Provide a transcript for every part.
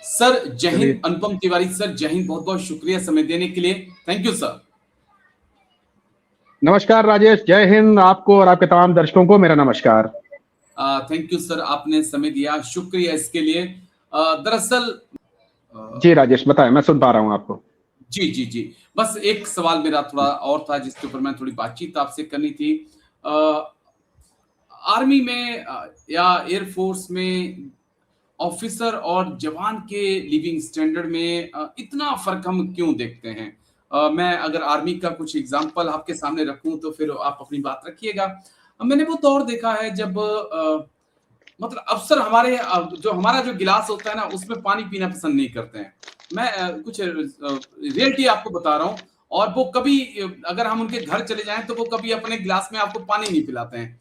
Sir जय चलिए, हिंद। अनुपम Tiwari sir, जय हिंद। बहुत बहुत शुक्रिया समय देने के लिए। Thank you sir. नमस्कार राजेश, जय हिंद आपको और आपके तमाम दर्शकों को मेरा नमस्कार। थैंक यू सर, आपने समय दिया, शुक्रिया इसके लिए। दरअसल जी अ, राजेश, बताएं, मैं सुन पा रहा हूं आपको। जी जी जी, बस एक सवाल मेरा थोड़ा और था जिसके ऊपर मैं थोड़ी बातचीत आपसे करनी थी। अ, आर्मी में या एयरफोर्स में ऑफिसर और जवान के लिविंग स्टैंडर्ड में इतना फर्क हम क्यों देखते हैं? मैं अगर आर्मी का कुछ एग्जांपल आपके सामने रखूं तो फिर आप अपनी बात रखिएगा। मैंने वो दौर देखा है जब मतलब अफसर हमारे जो हमारा जो गिलास होता है ना उसमें पानी पीना पसंद नहीं करते हैं। मैं कुछ रियलिटी आपको बता रहा हूँ। और वो कभी अगर हम उनके घर चले जाएं तो वो कभी अपने गिलास में आपको पानी नहीं पिलाते हैं।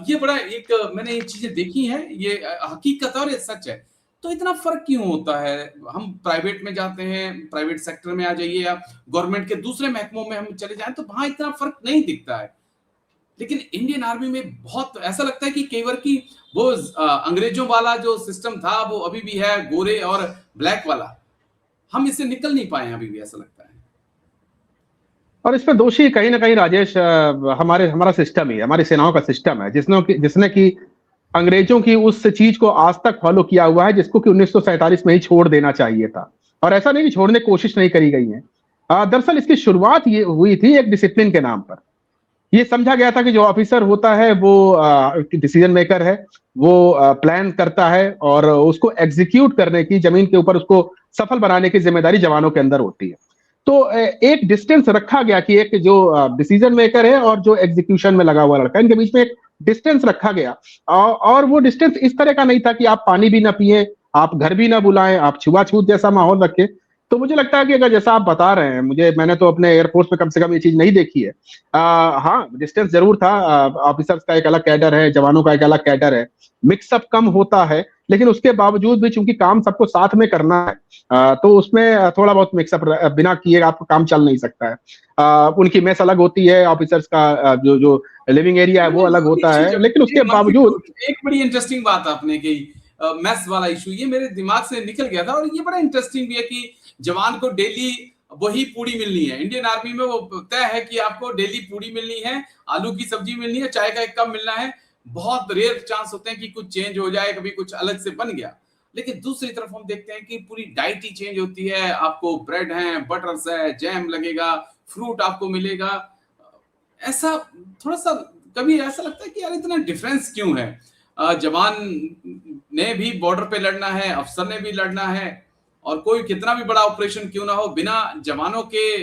ये बड़ा एक मैंने ये चीजें देखी हैं, ये हकीकत है और ये सच है। तो इतना फर्क क्यों होता है? हम प्राइवेट में जाते हैं, प्राइवेट सेक्टर में आ जाइए या गवर्नमेंट के दूसरे महकमों में हम चले जाएं तो वहां इतना फर्क नहीं दिखता है। लेकिन इंडियन आर्मी में बहुत ऐसा लगता है कि कई बार की वो अंग्रेजों वाला जो सिस्टम था वो अभी भी है, गोरे और ब्लैक वाला। हम इससे निकल नहीं पाए अभी भी, ऐसा लगता है। और इसमें दोषी कहीं ना कहीं राजेश हमारे हमारा सिस्टम ही है, हमारी सेनाओं का सिस्टम है, जिसने कि अंग्रेजों की उस चीज को आज तक फॉलो किया हुआ है जिसको कि 1947 में ही छोड़ देना चाहिए था। और ऐसा नहीं कि छोड़ने की कोशिश नहीं करी गई है। दरअसल इसकी शुरुआत ये हुई थी एक डिसिप्लिन के नाम पर। ये समझा गया था कि जो ऑफिसर होता है वो डिसीजन मेकर है, वो प्लान करता है और उसको एग्जीक्यूट करने की, जमीन के ऊपर उसको सफल बनाने की जिम्मेदारी जवानों के अंदर होती है। तो एक डिस्टेंस रखा गया कि एक जो डिसीजन मेकर है और जो एग्जीक्यूशन में लगा हुआ लड़का, इनके बीच में एक डिस्टेंस रखा गया। और वो डिस्टेंस इस तरह का नहीं था कि आप पानी भी ना पिए, आप घर भी ना बुलाएं, आप छुआछूत जैसा माहौल रखें। तो मुझे लगता है कि अगर जैसा आप बता रहे हैं, मैंने तो अपने एयरफोर्स में कम से कम ये चीज नहीं देखी है। हाँ, डिस्टेंस जरूर था। ऑफिसर्स का एक अलग कैडर है, जवानों का एक अलग कैडर है, मिक्सअप कम होता है, लेकिन उसके बावजूद भी चूंकि काम सबको साथ में करना है, तो उसमें थोड़ा बहुत मिक्सअप बिना किए आपका काम चल नहीं सकता है। उनकी मेस अलग होती है, ऑफिसर्स का जो जो लिविंग एरिया है वो अलग होता है, लेकिन उसके बावजूद एक बड़ी इंटरेस्टिंग बात आपने कही, मैथ्स वाला इशू, ये मेरे दिमाग से निकल गया था। और ये बड़ा इंटरेस्टिंग भी है कि जवान को डेली वही पूड़ी मिलनी है। इंडियन आर्मी में वो तय है कि आपको डेली पूड़ी मिलनी है, आलू की सब्जी मिलनी है, चाय का एक कप मिलना है। बहुत रेयर चांस होते हैं कि कुछ चेंज हो जाए, कभी कुछ अलग से बन गया। लेकिन दूसरी तरफ हम देखते हैं कि पूरी डाइट ही चेंज होती है। आपको ब्रेड है, बटर्स है, जैम लगेगा, फ्रूट आपको मिलेगा। ऐसा थोड़ा सा कभी ऐसा लगता है कि यार इतना डिफरेंस क्यों है? जवान ने भी बॉर्डर पे लड़ना है, अफसर ने भी लड़ना है, और कोई कितना भी बड़ा ऑपरेशन क्यों ना हो, बिना जवानों के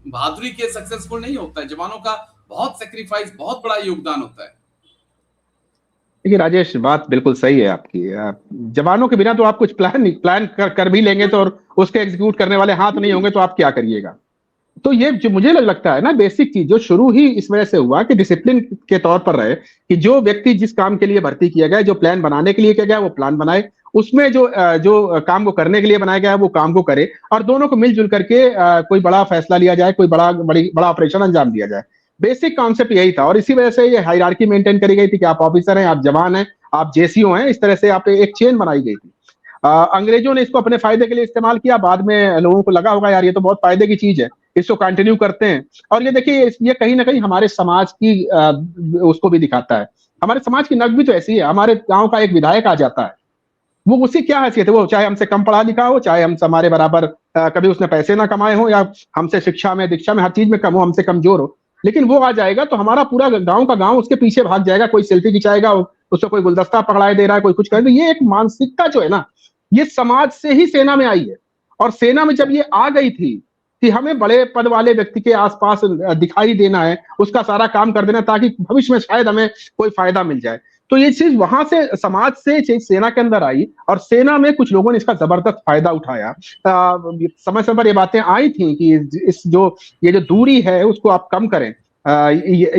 बहादुरी के सक्सेसफुल नहीं होता है। जवानों का बहुत सेक्रीफाइस, बहुत बड़ा योगदान होता है। देखिए राजेश, बात बिल्कुल सही है आपकी। जवानों के बिना तो आप कुछ प्लान कर भी लेंगे तो, और उसके एग्जीक्यूट करने वाले हाथ नहीं होंगे तो आप क्या करिएगा। तो ये जो मुझे लगता है ना, बेसिक चीज जो शुरू ही इस वजह से हुआ कि डिसिप्लिन के तौर पर रहे, कि जो व्यक्ति जिस काम के लिए भर्ती किया गया, जो प्लान बनाने के लिए किया गया वो प्लान बनाए, उसमें जो काम को करने के लिए बनाया गया है वो काम को करे, और दोनों को मिलजुल करके कोई बड़ा फैसला लिया जाए, कोई बड़ा ऑपरेशन अंजाम दिया जाए। बेसिक कॉन्सेप्ट यही था, और इसी वजह से ये हायरार्की मेंटेन करी गई थी कि आप ऑफिसर हैं, आप जवान हैं, आप जेसीओ हैं, इस तरह से आप एक चेन बनाई गई थी। अंग्रेजों ने इसको अपने फायदे के लिए इस्तेमाल किया, बाद में लोगों को लगा होगा यार ये तो बहुत फायदे की चीज है, इसको कंटिन्यू करते हैं। और ये देखिए, ये कहीं ना कहीं हमारे समाज की उसको भी दिखाता है। हमारे समाज की नब्ज भी तो ऐसी है। हमारे गांव का एक विधायक आ जाता है, वो उसकी क्या हैसियत है, वो चाहे हमसे कम पढ़ा लिखा हो, चाहे हमसे हमारे बराबर कभी उसने पैसे ना कमाए हो, या हमसे शिक्षा में दीक्षा में हर चीज में कम हो, हमसे कमजोर हो, लेकिन वो आ जाएगा तो हमारा पूरा गांव का गांव उसके पीछे भाग जाएगा। कोई सेल्फी खिंचाएगा, उससे कोई गुलदस्ता पकड़ाए दे रहा है, कोई कुछ कर, ये एक मानसिकता जो है ना, ये समाज से ही सेना में आई है। और सेना में जब ये आ गई थी कि हमें बड़े पद वाले व्यक्ति के आसपास दिखाई देना है, उसका सारा काम कर देना, ताकि भविष्य में शायद हमें कोई फायदा मिल जाए। तो ये चीज वहां से, समाज से चीज सेना के अंदर आई, और सेना में कुछ लोगों ने इसका जबरदस्त फायदा उठाया। समय समय पर ये बातें आई थी कि ये जो दूरी है उसको आप कम करें।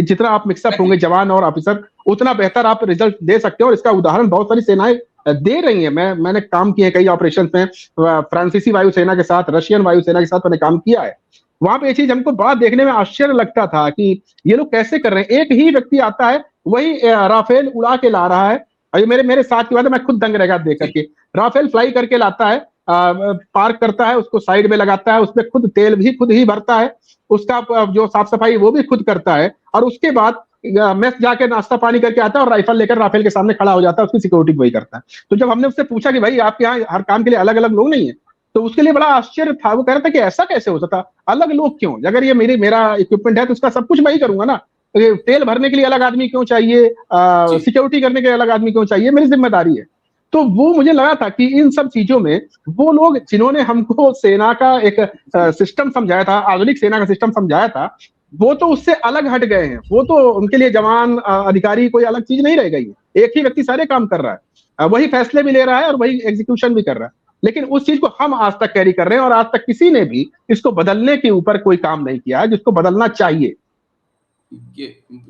जितना आप मिक्सअप होंगे जवान और ऑफिसर, उतना बेहतर आप रिजल्ट दे सकते हो। और इसका उदाहरण बहुत सारी सेनाएं दे रही है। मैंने काम किए कई ऑपरेशन में, फ्रांसीसी वायुसेना के साथ, रशियन वायुसेना के साथ मैंने काम किया है। वहां पे ये चीज हमको बड़ा देखने में आश्चर्य लगता था कि ये लोग कैसे कर रहे हैं। एक ही व्यक्ति आता है, वही राफेल उड़ा के ला रहा है। और ये मेरे मेरे साथ की बात है, मैं खुद दंग रह गया देख करके। राफेल फ्लाई करके लाता है, पार्क करता है, उसको साइड में लगाता है, उसमें खुद तेल भी खुद ही भरता है, उसका जो साफ सफाई वो भी खुद करता है, और उसके बाद मेस जाके नाश्ता पानी करके आता है और राइफल लेकर राफेल के सामने खड़ा हो जाता है, उसकी सिक्योरिटी वही करता है। तो जब हमने उससे पूछा कि भाई आपके यहाँ हर काम के लिए अलग अलग लोग नहीं है, तो उसके लिए बड़ा आश्चर्य था। वो कह रहा था कि ऐसा कैसे हो सकता, अलग लोग क्यों, अगर ये मेरा इक्विपमेंट है तो उसका सब कुछ मैं ही करूंगा ना, ये तेल भरने के लिए अलग आदमी क्यों चाहिए, जी सिक्योरिटी करने के लिए अलग आदमी क्यों चाहिए, मेरी जिम्मेदारी है। तो वो मुझे लगा था कि इन सब चीजों में वो लोग जिन्होंने हमको सेना का एक सिस्टम समझाया था, आधुनिक सेना का सिस्टम समझाया था, वो तो उससे अलग हट गए हैं। वो तो उनके लिए जवान अधिकारी कोई अलग चीज नहीं रह गई है, एक ही व्यक्ति सारे काम कर रहा है, वही फैसले भी ले रहा है और वही एग्जीक्यूशन भी कर रहा है। लेकिन उस चीज को हम आज तक कैरी कर रहे हैं, और आज तक किसी ने भी इसको बदलने के ऊपर कोई काम नहीं किया है, जिसको बदलना चाहिए। ये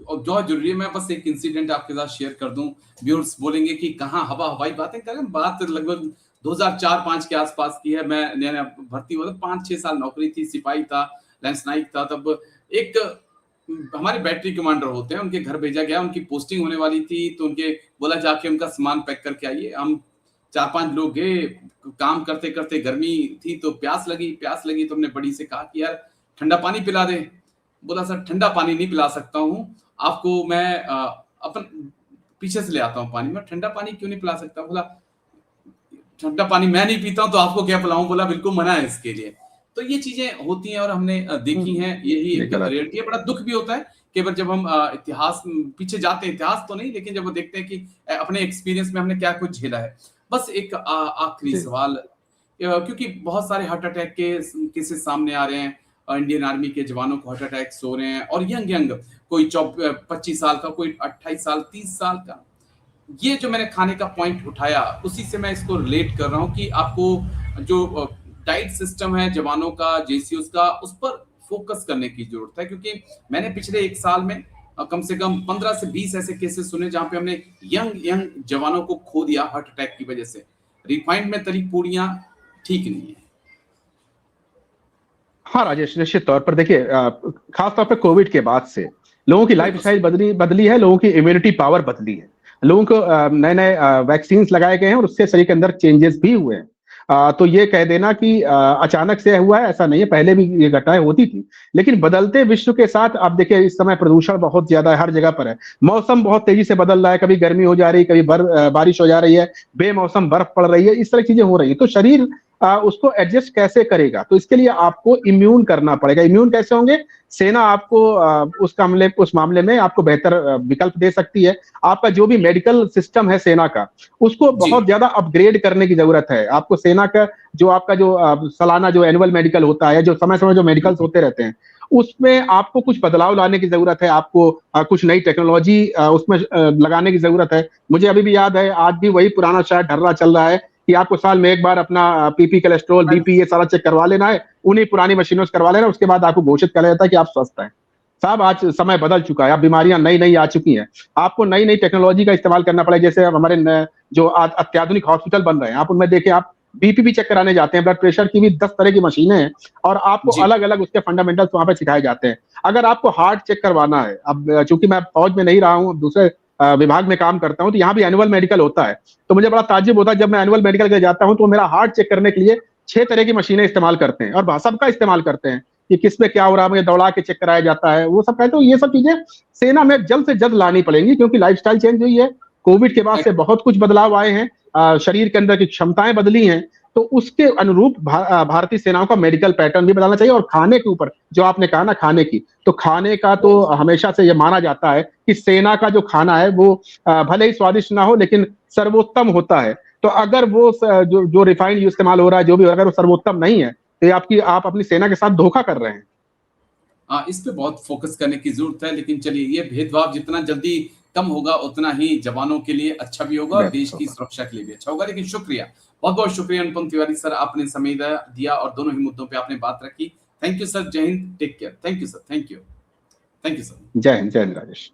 और बहुत जरूरी है। मैं बस एक इंसिडेंट आपके साथ शेयर कर दूं। व्यूअर्स बोलेंगे कि कहाँ हवा हवाई बातें करें, बात लगभग 2004-5 के आसपास की है। मैं नया भर्ती हुआ था, 5-6 साल नौकरी थी, सिपाही था, लैंस नाइक था। तब एक हमारे बैटरी कमांडर होते हैं, उनके घर भेजा गया, उनकी पोस्टिंग होने वाली थी, तो उनके बोला जाके उनका सामान पैक करके आइए। हम 4-5 लोग गए, काम करते करते गर्मी थी तो प्यास लगी तो हमने बड़ी से कहा कि यार ठंडा पानी पिला दे। बोला सर ठंडा पानी नहीं पिला सकता हूँ आपको, मैं अपन पीछे से ले आता हूँ पानी। मैं ठंडा पानी क्यों नहीं पिला सकता? बोला ठंडा पानी मैं नहीं पीता हूँ तो आपको क्या पिलाऊं? बोला बिल्कुल मना है इसके लिए। तो ये चीजें होती हैं और हमने देखी हैं, यही ये एक गलत है। रियलिटी है। बड़ा दुख भी होता है कि जब हम इतिहास पीछे जाते हैं, इतिहास तो नहीं लेकिन जब वो देखते हैं कि अपने एक्सपीरियंस में हमने क्या कुछ झेला है। बस एक आखिरी जी। सवाल, क्योंकि बहुत सारे हार्ट अटैक के केसेस सामने आ रहे हैं, इंडियन आर्मी के जवानों को हार्ट अटैक्स हो रहे हैं, और यंग यंग, कोई 25 साल का, कोई 28 साल, 30 साल का। ये जो मैंने खाने का पॉइंट उठाया, उसी से मैं इसको रिलेट कर रहा हूँ कि आपको जो डाइट सिस्टम है जवानों का, जेसीओस का, उस पर फोकस करने की जरूरत है। क्योंकि मैंने पिछले 1 साल में कम से कम 15 से 20 ऐसे केसेस सुने जहां पे हमने यंग यंग जवानों को खो दिया हार्ट अटैक की वजह से। रिफाइंड में तली पूड़ियां ठीक नहीं है। हाँ राजेश, निश्चित तौर पर देखिए, खास तौर पर कोविड के बाद से लोगों की लाइफ बिल्कुल स्टाइल बदली बदली है, लोगों की इम्यूनिटी पावर बदली है, लोगों को नए नए वैक्सीन लगाए गए हैं और उससे शरीर के अंदर चेंजेस भी हुए हैं। तो ये कह देना कि अचानक से हुआ है, ऐसा नहीं है, पहले भी ये घटनाएं होती थी। लेकिन बदलते विश्व के साथ आप देखिए, इस समय प्रदूषण बहुत ज्यादा है, हर जगह पर है, मौसम बहुत तेजी से बदल रहा है, कभी गर्मी हो जा रही है, कभी बारिश हो जा रही है, बेमौसम बर्फ पड़ रही है, इस तरह की चीजें हो रही है। तो शरीर उसको एडजस्ट कैसे करेगा? तो इसके लिए आपको इम्यून करना पड़ेगा। इम्यून कैसे होंगे? सेना आपको उस मामले में आपको बेहतर विकल्प दे सकती है। आपका जो भी मेडिकल सिस्टम है सेना का, उसको जी बहुत ज्यादा अपग्रेड करने की जरूरत है। आपको सेना का जो आपका जो सालाना जो एनुअल मेडिकल होता है, जो समय समय जो मेडिकल्स होते रहते हैं, उसमें आपको कुछ बदलाव लाने की जरूरत है। आपको कुछ नई टेक्नोलॉजी उसमें लगाने की जरूरत है। मुझे अभी भी याद है, आज भी वही पुराना शायद ढर्रा चल रहा है कि आपको साल में एक बार अपना पीपी, कोलेस्ट्रॉल, बीपी ये सारा चेक करवा लेना है, उन्हीं पुरानी मशीनों से करवा लेना, उसके बाद आपको घोषित कर जाता है कि आप स्वस्थ हैं। साहब आज समय बदल चुका है, अब बीमारियां नई नई आ चुकी हैं, आपको नई नई टेक्नोलॉजी का इस्तेमाल करना पड़ेगा। जैसे हमारे जो अत्याधुनिक हॉस्पिटल बन रहे हैं, आप उनमें देखिए, आप बीपी भी चेक कराने जाते हैं, ब्लड प्रेशर की भी 10 तरह की मशीनें हैं, और आपको जी अलग अलग उसके फंडामेंटल्स वहां पे सिखाए जाते हैं। अगर आपको हार्ट चेक करवाना है, अब चूंकि मैं फौज में नहीं रहा हूँ, दूसरे विभाग में काम करता हूँ, तो यहाँ भी एनुअल मेडिकल होता है। तो मुझे बड़ा ताज्जुब होता है जब मैं एनुअल मेडिकल के जाता हूँ, तो मेरा हार्ट चेक करने के लिए 6 तरह की मशीनें इस्तेमाल करते हैं, और सबका इस्तेमाल करते हैं कि किस पे क्या हो रहा है, मुझे दौड़ा के चेक कराया जाता है, वो सब कहते हैं। ये सब चीजें सेना में जल्द से जल्द लानी पड़ेंगी, क्योंकि लाइफस्टाइल चेंज हुई है, कोविड के बाद से बहुत कुछ बदलाव आए हैं, शरीर के अंदर की क्षमताएं बदली हैं। तो उसके अनुरूप भारतीय सेनाओं का मेडिकल पैटर्न भी बदलना चाहिए। और खाने के ऊपर जो आपने कहा ना, खाने की, तो खाने का तो हमेशा से ये माना जाता है कि सेना का जो खाना है वो भले ही स्वादिष्ट ना हो, लेकिन सर्वोत्तम होता है। तो अगर वो जो रिफाइंड इस्तेमाल हो रहा है, जो भी, अगर वो सर्वोत्तम नहीं है, तो आप अपनी सेना के साथ धोखा कर रहे हैं। इस पे बहुत फोकस करने की जरूरत है। लेकिन चलिए, ये भेदभाव जितना जल्दी कम होगा उतना ही जवानों के लिए अच्छा भी होगा और देश बेहतर की होगा। सुरक्षा के लिए भी अच्छा होगा। लेकिन शुक्रिया, बहुत बहुत शुक्रिया अनुपम तिवारी सर, आपने समय दिया और दोनों ही मुद्दों पे आपने बात रखी। थैंक यू सर, जय हिंद, take care. Thank you sir, thank you, thank you sir. जय हिंद राजेश।